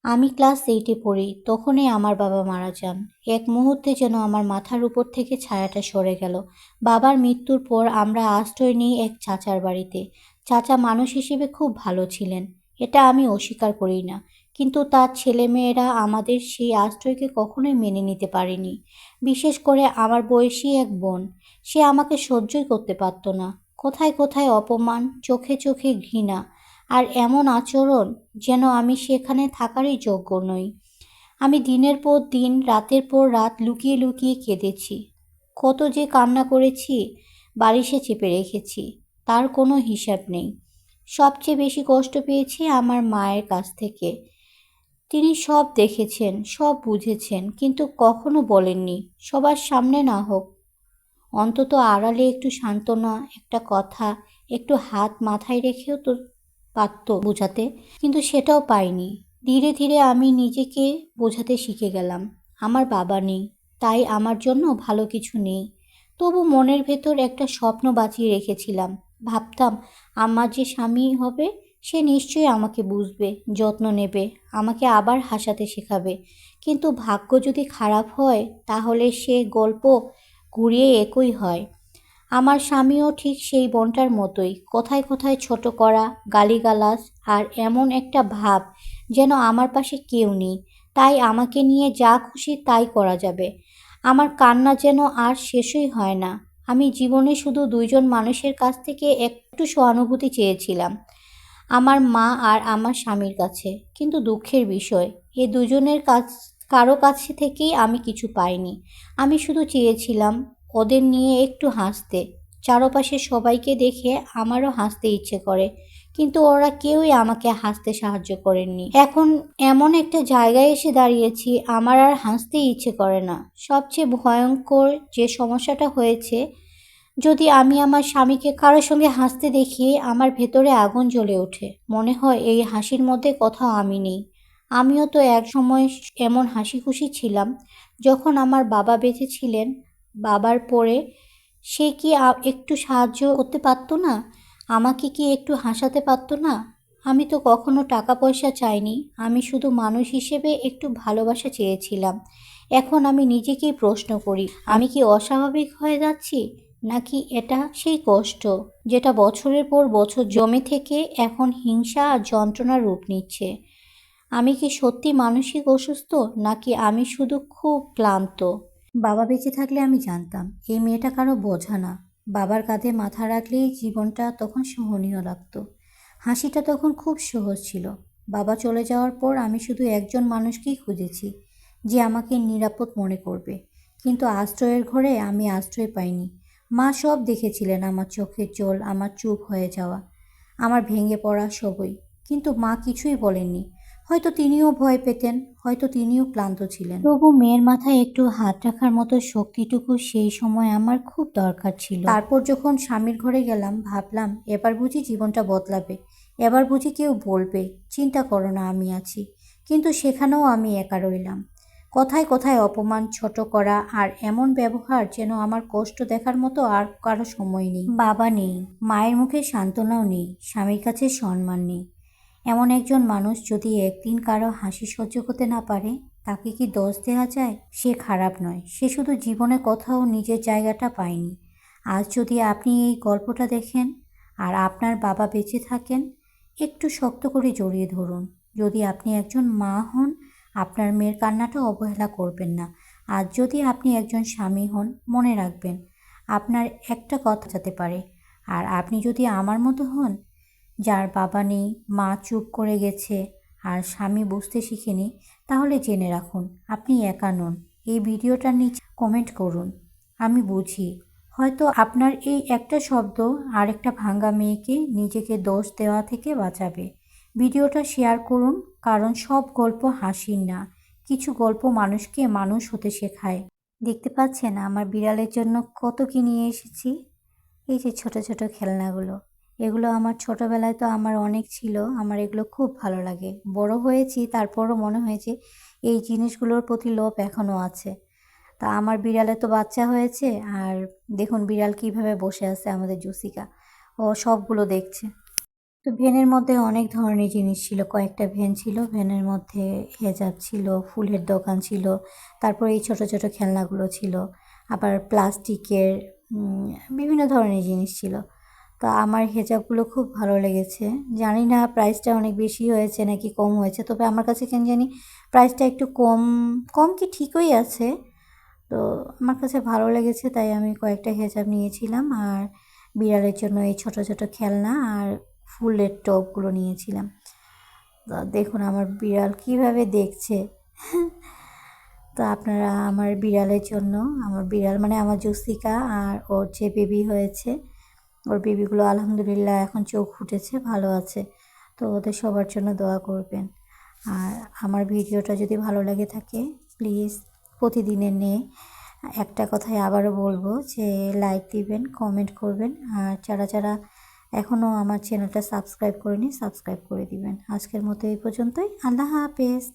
আমি ক্লাস 8-এ পড়ি, তখনই আমার বাবা মারা যান। এক মুহূর্তে যেন আমার মাথার উপর থেকে ছায়াটা সরে গেল। বাবার মৃত্যুর পর আমরা আশ্রয় নিই এক চাচার বাড়িতে। চাচা মানুষ হিসেবে খুব ভালো ছিলেন, এটা আমি অস্বীকার করি না। কিন্তু তার ছেলেমেয়েরা আমাদের সেই আশ্রয়কে কখনোই মেনে নিতে পারেনি। বিশেষ করে আমার বয়সী এক বোন, সে আমাকে সহ্যই করতে পারত না। কোথায় কোথায় অপমান, চোখে চোখে ঘৃণা, আর এমন আচরণ যেন আমি সেখানে থাকারই যোগ্য নই। আমি দিনের পর দিন, রাতের পর রাত লুকিয়ে লুকিয়ে কেঁদেছি। কত যে কান্না করেছি, বালিশে চেপে রেখেছি, তার কোনো হিসাব নেই। সবচেয়ে বেশি কষ্ট পেয়েছি আমার মায়ের কাছ থেকে। তিনি সব দেখেছেন, সব বুঝেছেন, কিন্তু কখনো বলেননি। সবার সামনে না হোক, অন্তত আড়ালে একটু সান্ত্বনা, একটা কথা, একটু হাত মাথায় রেখেও তো পারত বোঝাতে, কিন্তু সেটাও পাইনি। ধীরে ধীরে আমি নিজেকে বোঝাতে শিখে গেলাম, আমার বাবা নেই, তাই আমার জন্য ভালো কিছু নেই। তবু মনের ভেতর একটা স্বপ্ন বাঁচিয়ে রেখেছিলাম। ভাবতাম আমার যে স্বামী হবে, সে নিশ্চয়ই আমাকে বুঝবে, যত্ন নেবে, আমাকে আবার হাসাতে শেখাবে। কিন্তু ভাগ্য যদি খারাপ হয়, তাহলে সে গল্প ঘুরিয়ে একই হয়। আমার স্বামীও ঠিক সেই বোনটার মতোই, কথায় কথায় ছোট করা, গালিগালাজ, আর এমন একটা ভাব যেন আমার পাশে কেউ নেই, তাই আমাকে নিয়ে যা খুশি তাই করা যাবে। আমার কান্না যেন আর শেষই হয় না। আমি জীবনে শুধু দুইজন মানুষের কাছ থেকে একটু সহানুভূতি চেয়েছিলাম, আমার মা আর আমার স্বামীর কাছে। কিন্তু দুঃখের বিষয়, এই দুজনের কারো কাছে থেকেই আমি কিছু পাইনি। আমি শুধু চেয়েছিলাম ওদের নিয়ে একটু হাসতে। চারপাশে সবাইকে দেখে আমারও হাসতে ইচ্ছে করে, কিন্তু ওরা কেউই আমাকে হাসতে সাহায্য করেননি। এখন এমন একটা জায়গায় এসে দাঁড়িয়েছি, আমার আর হাসতেই ইচ্ছে করে না। সবচেয়ে ভয়ঙ্কর যে সমস্যাটা হয়েছে, যদি আমি আমার স্বামীকে কারোর সঙ্গে হাসতে দেখি, আমার ভেতরে আগুন জ্বলে ওঠে। মনে হয় এই হাসির মধ্যে কোথাও আমি নেই। আমিও তো এক সময় এমন হাসি খুশি ছিলাম, যখন আমার বাবা বেঁচে ছিলেন। বাবার পরে সে কি একটু সাহায্য করতে পারতো না? আমাকে কি একটু হাসাতে পারতো না? আমি তো কখনো টাকা পয়সা চাইনি, আমি শুধু মানুষ হিসেবে একটু ভালোবাসা চেয়েছিলাম। এখন আমি নিজেকেই প্রশ্ন করি, আমি কি অস্বাভাবিক হয়ে যাচ্ছি, নাকি এটা সেই কষ্ট যেটা বছরের পর বছর জমে থেকে এখন হিংসা আর যন্ত্রণার রূপ নিচ্ছে? আমি কি সত্যি মানসিক অসুস্থ, নাকি আমি শুধু খুব ক্লান্ত? বাবা বেঁচে থাকলে আমি জানতাম এই মেয়েটা কারো বোঝা না। বাবার কাঁধে মাথা রাখলেই জীবনটা তখন সহনীয় লাগতো। হাসিটা তখন খুব সহজ ছিল। বাবা চলে যাওয়ার পর আমি শুধু একজন মানুষকেই খুঁজেছি, যে আমাকে নিরাপদ মনে করবে। কিন্তু আশ্রয়ের ঘরে আমি আশ্রয় পাইনি। মা সব দেখেছিলেন, আমার চোখের জল, আমার চুপ হয়ে যাওয়া, আমার ভেঙে পড়া সবই। কিন্তু মা কিছুই বলেননি। হয়তো তিনিও ভয় পেতেন, হয়তো তিনিও ক্লান্ত ছিলেন। তবু মেয়ের মাথায় একটু হাত রাখার মতো শক্তিটুকু সেই সময় আমার খুব দরকার ছিল। তারপর যখন স্বামীর ঘরে গেলাম, ভাবলাম এবার বুঝি জীবনটা বদলাবে। এবার বুঝি কেউ বলবে, চিন্তা করো না, আমি আছি। কিন্তু সেখানেও আমি একা রইলাম। কথায় কথায় অপমান, ছোট করা, আর এমন ব্যবহার যেন আমার কষ্ট দেখার মতো আর কারো সময় নেই। বাবা নেই, মায়ের মুখে সান্ত্বনাও নেই, স্বামীর কাছে সম্মান নেই। এমন একজন মানুষ যদি একদিন কারো হাসি সহ্য করতে না পারে, তাকে কি দোষ দেওয়া যায়? সে খারাপ নয়, সে শুধু জীবনে কোথাও নিজের জায়গাটা পায়নি। আজ যদি আপনি এই গল্পটা দেখেন আর আপনার বাবা বেঁচে থাকেন, একটু শক্ত করে জড়িয়ে ধরুন। যদি আপনি একজন মা হন, আপনার মেয়ের কান্নাটা অবহেলা করবেন না। আর যদি আপনি একজন স্বামী হন, মনে রাখবেন আপনার একটা কথা যেতে পারে। আর আপনি যদি আমার মতো হন, যার বাবা নেই, মা চুপ করে গেছে, আর স্বামী বুঝতে শিখেনি, তাহলে জেনে রাখুন আপনি একা নন। এই ভিডিওটার নিচে কমেন্ট করুন, আমি বুঝি। হয়তো আপনার এই একটা শব্দ আরেকটা ভাঙা মেয়েকে নিজেকে দোষ দেওয়া থেকে বাঁচাবে। ভিডিওটা শেয়ার করুন, কারণ সব গল্প হাসির না। কিছু গল্প মানুষকে মানুষ হতে শেখায়। দেখতে পাচ্ছেন আমার বিড়ালের জন্য কত কি নিয়ে এসেছি। এই যে ছোট ছোট খেলনাগুলো, এগুলো আমার ছোটবেলায় তো আমার অনেক ছিল, আমার এগুলো খুব ভালো লাগে। বড় হয়েছি, তারপরও মনে হয়েছে এই জিনিসগুলোর প্রতি লোভ এখনও আছে। তা আমার বিড়ালে তো বাচ্চা হয়েছে, আর দেখুন বিড়াল কিভাবে বসে আছে আমাদের জুসিকা, ও সবগুলো দেখছে। তো ভ্যানের মধ্যে অনেক ধরনের জিনিস ছিল, কয়েকটা ভ্যান ছিল, ভ্যানের মধ্যে হেজাব ছিল, ফুলের দোকান ছিল, তারপরে এই ছোট ছোট খেলনাগুলো ছিল, আবার প্লাস্টিকের বিভিন্ন ধরনের জিনিস ছিল। তো আমার হেজাবগুলো খুব ভালো লেগেছে। জানি না প্রাইসটা অনেক বেশি হয়েছে নাকি কম হয়েছে, তবে আমার কাছে কেন জানি প্রাইসটা একটু কম, কম কি ঠিকই আছে। তো আমার কাছে ভালো লেগেছে তাই আমি কয়েকটা হেজাব নিয়েছিলাম, আর বিড়ালের জন্য এই ছোট ছোট খেলনা আর ফুলের টবগুলো নিয়েছিলাম। তো দেখুন আমার বিড়াল কিভাবে দেখছে। তো আপনারা আমার বিড়ালের জন্য, আমার বিড়াল মানে আমার জুসিকা আর ওর যে বেবি হয়েছে, ওর বেবিগুলো আলহামদুলিল্লাহ এখন চোখ ফুটেছে, ভালো আছে। তো ওদের সবার জন্য দোয়া করবেন। আর আমার ভিডিওটা যদি ভালো লাগে থাকে প্লিজ প্রতিদিনের নিয়ে একটা কথাই আবারও বলবো যে লাইক দিবেন, কমেন্ট করবেন, আর যারা যারা এখনও আমার চ্যানেলটা সাবস্ক্রাইব করেনি সাবস্ক্রাইব করে দিবেন। আজকের মতো এই পর্যন্তই। আল্লাহ হাফেজ।